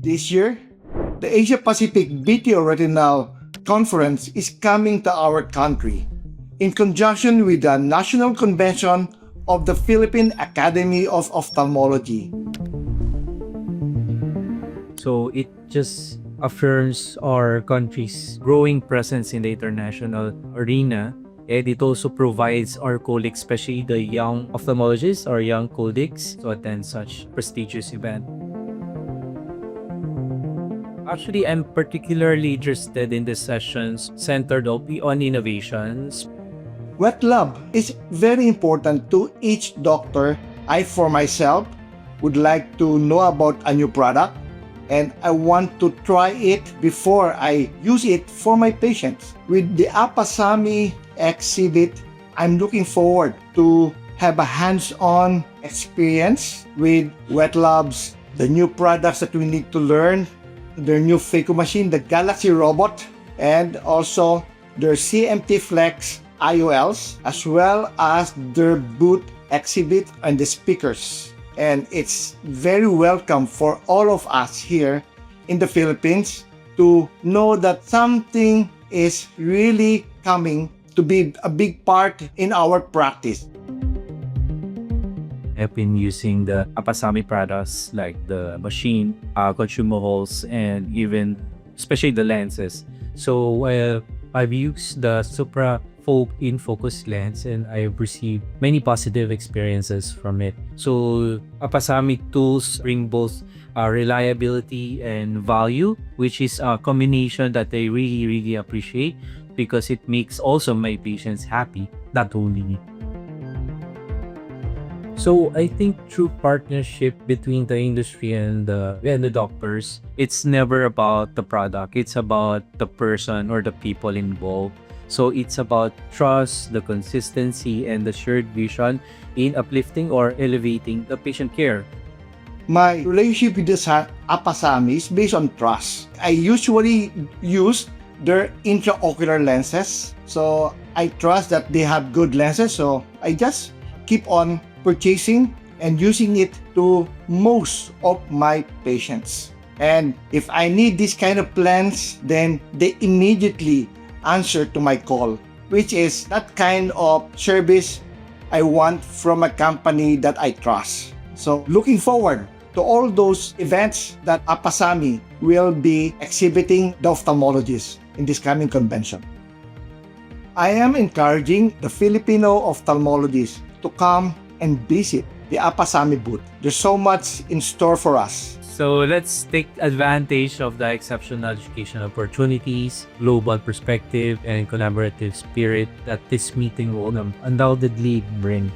This year, the Asia Pacific BTO Retinal Conference is coming to our country in conjunction with the National Convention of the Philippine Academy of Ophthalmology. So it just affirms our country's growing presence in the international arena, and it also provides our colleagues, especially the young ophthalmologists or young colleagues, to attend such prestigious event. Actually, I'm particularly interested in the sessions centered on innovations. Wet lab is very important to each doctor. I, for myself, would like to know about a new product, and I want to try it before I use it for my patients. With the Appasamy exhibit, I'm looking forward to have a hands-on experience with wet labs, the new products that we need to learn, their new phaco machine, the Galaxy robot, and also their CMT Flex IOLs, as well as their booth exhibit and the speakers. And it's very welcome for all of us here in the Philippines to know that something is really coming to be a big part in our practice. I've been using the Appasamy products like the machine, consumables, and even especially the lenses. So I've used the Supra in focus lens, and I've received many positive experiences from it. So Appasamy tools bring both reliability and value, which is a combination that I really appreciate, because it makes also my patients happy, not only me. So I think through partnership between the industry and the doctors, it's never about the product. It's about the person or the people involved. So it's about trust, the consistency, and the shared vision in uplifting or elevating the patient care. My relationship with the Appasamy is based on trust. I usually use their intraocular lenses. So I trust that they have good lenses. So I just keep on purchasing and using it to most of my patients. And if I need this kind of plans, then they immediately answer to my call, which is that kind of service I want from a company that I trust. So looking forward to all those events that Appasamy will be exhibiting the ophthalmologists in this coming convention. I am encouraging the Filipino ophthalmologists to come and visit the Appasamy booth. There's so much in store for us. So let's take advantage of the exceptional education opportunities, global perspective, and collaborative spirit that this meeting will undoubtedly bring.